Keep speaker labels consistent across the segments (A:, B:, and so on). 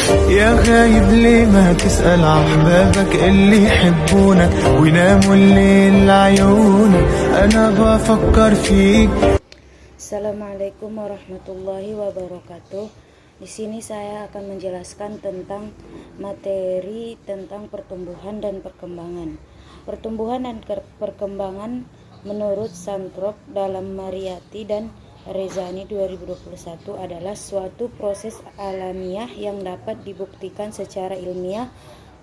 A: يا غايب ليه ما تسأل أحبابك اللي يحبونك ويناموا الليل عيونك أنا بفكر فيك.
B: Assalamualaikum warahmatullahi wabarakatuh. Di sini saya akan menjelaskan tentang materi tentang pertumbuhan dan perkembangan. Pertumbuhan dan perkembangan menurut Santrop dalam Mariyati dan Rezani 2021 adalah suatu proses alamiah yang dapat dibuktikan secara ilmiah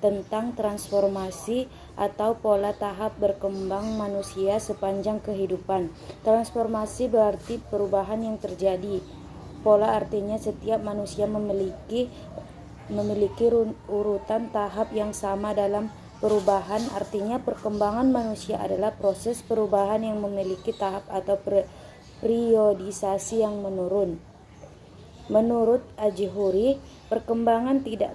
B: tentang transformasi atau pola tahap berkembang manusia sepanjang kehidupan. Transformasi berarti perubahan yang terjadi. Pola artinya setiap manusia memiliki urutan tahap yang sama dalam perubahan. Artinya perkembangan manusia adalah proses perubahan yang memiliki tahap atau periodisasi yang menurun. Menurut Ajihuri, perkembangan tidak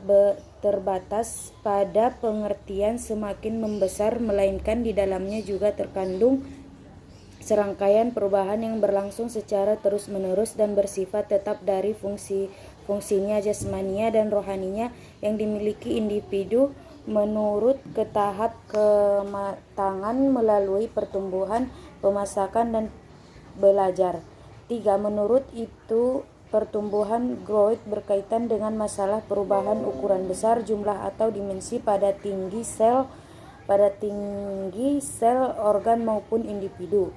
B: terbatas pada pengertian semakin membesar, melainkan di dalamnya juga terkandung serangkaian perubahan yang berlangsung secara terus-menerus dan bersifat tetap dari fungsinya jasmania dan rohaninya yang dimiliki individu menurut ke tahap kematangan melalui pertumbuhan, pemasakan, dan belajar. 3. Menurut itu, pertumbuhan growth berkaitan dengan masalah perubahan ukuran besar, jumlah atau dimensi pada tinggi sel, organ maupun individu.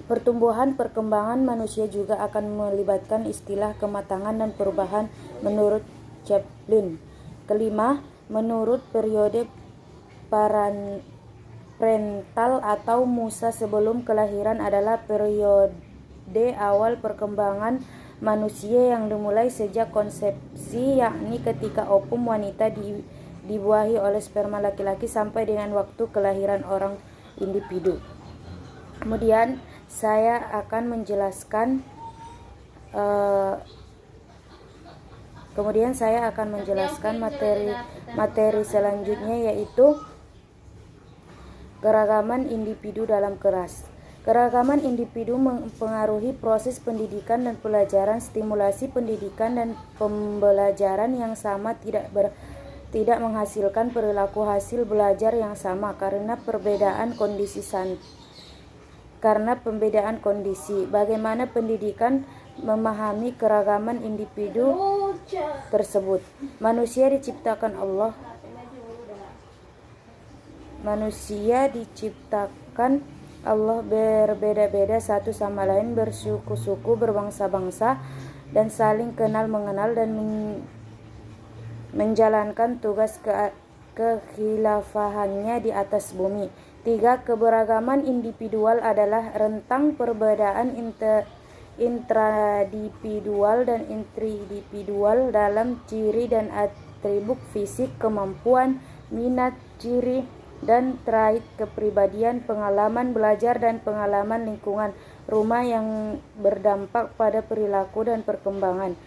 B: Pertumbuhan perkembangan manusia juga akan melibatkan istilah kematangan dan perubahan menurut Chaplin. Kelima, menurut periode parental atau musa sebelum kelahiran adalah periode awal perkembangan manusia yang dimulai sejak konsepsi, yakni ketika ovum wanita dibuahi oleh sperma laki-laki sampai dengan waktu kelahiran orang individu. Kemudian saya akan menjelaskan materi selanjutnya, yaitu keragaman individu dalam kelas. Keragaman individu mempengaruhi proses pendidikan dan pelajaran. Stimulasi pendidikan dan pembelajaran yang sama tidak menghasilkan perilaku hasil belajar yang sama karena pembedaan kondisi. Bagaimana pendidikan memahami keragaman individu tersebut? Manusia diciptakan Allah berbeda-beda satu sama lain, bersuku-suku, berbangsa-bangsa, dan saling kenal-mengenal dan menjalankan tugas kekhilafahannya di atas bumi. 3. Keberagaman individual adalah rentang perbedaan intraindividual dan interindividual dalam ciri dan atribut fisik, kemampuan, minat, ciri dan trait kepribadian, pengalaman belajar dan pengalaman lingkungan rumah yang berdampak pada perilaku dan perkembangan.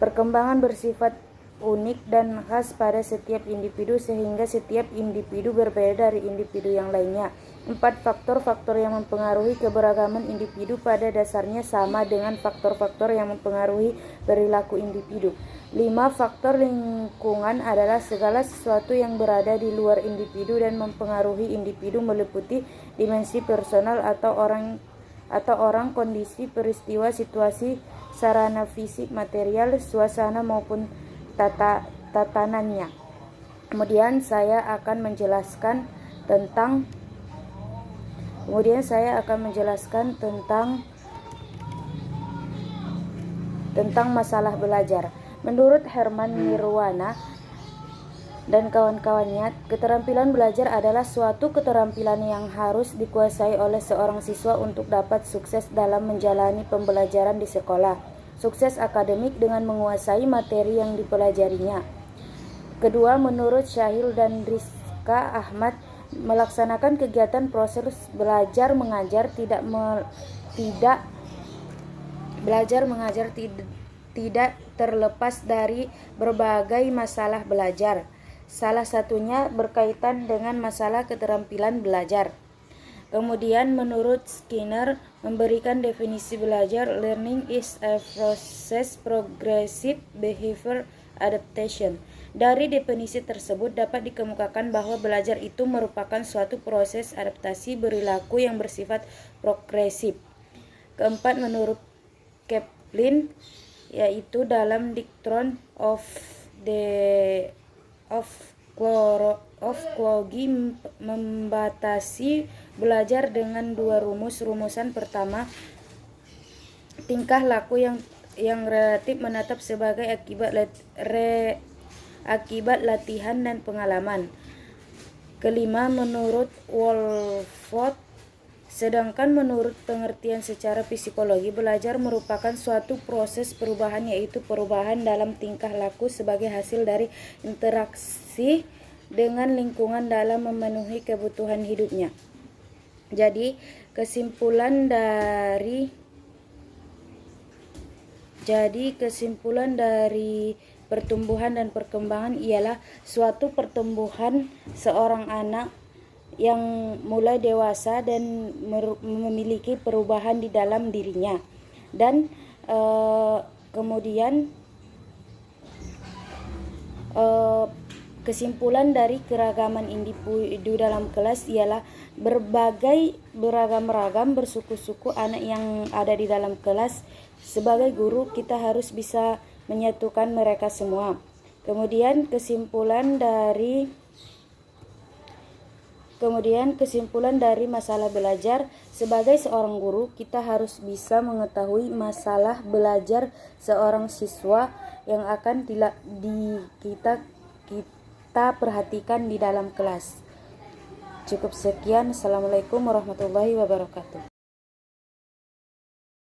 B: Perkembangan bersifat unik dan khas pada setiap individu sehingga setiap individu berbeda dari individu yang lainnya. 4. Faktor-faktor yang mempengaruhi keberagaman individu pada dasarnya sama dengan faktor-faktor yang mempengaruhi perilaku individu. 5. Faktor lingkungan adalah segala sesuatu yang berada di luar individu dan mempengaruhi individu, meliputi dimensi personal atau orang, kondisi, peristiwa, situasi, sarana fisik, material, suasana maupun tatanannya. Kemudian saya akan menjelaskan tentang masalah belajar. Menurut Herman Nirwana dan kawan-kawannya, keterampilan belajar adalah suatu keterampilan yang harus dikuasai oleh seorang siswa untuk dapat sukses dalam menjalani pembelajaran di sekolah. Sukses akademik dengan menguasai materi yang dipelajarinya. Kedua, menurut Syahil dan Rizka Ahmad, melaksanakan kegiatan proses belajar mengajar tidak terlepas dari berbagai masalah belajar. Salah satunya berkaitan dengan masalah keterampilan belajar. Kemudian menurut Skinner memberikan definisi belajar, learning is a process progressive behavior adaptation. Dari definisi tersebut dapat dikemukakan bahwa belajar itu merupakan suatu proses adaptasi perilaku yang bersifat progresif. Keempat, menurut Kaplan, yaitu dalam Doctrine of Clogy membatasi belajar dengan dua rumusan. Pertama, tingkah laku yang relatif menetap sebagai akibat latihan dan pengalaman. Kelima, menurut Wolford, sedangkan menurut pengertian secara psikologi, belajar merupakan suatu proses perubahan, yaitu perubahan dalam tingkah laku sebagai hasil dari interaksi dengan lingkungan dalam memenuhi kebutuhan hidupnya. Jadi kesimpulan dari pertumbuhan dan perkembangan ialah suatu pertumbuhan seorang anak yang mulai dewasa dan memiliki perubahan di dalam dirinya, dan kemudian kesimpulan dari keragaman individu dalam kelas ialah beragam bersuku-suku anak yang ada di dalam kelas. Sebagai guru, kita harus bisa menyatukan mereka semua. Kemudian kesimpulan dari masalah belajar, sebagai seorang guru, kita harus bisa mengetahui masalah belajar seorang siswa yang akan kita perhatikan di dalam kelas. Cukup sekian. Assalamualaikum warahmatullahi wabarakatuh.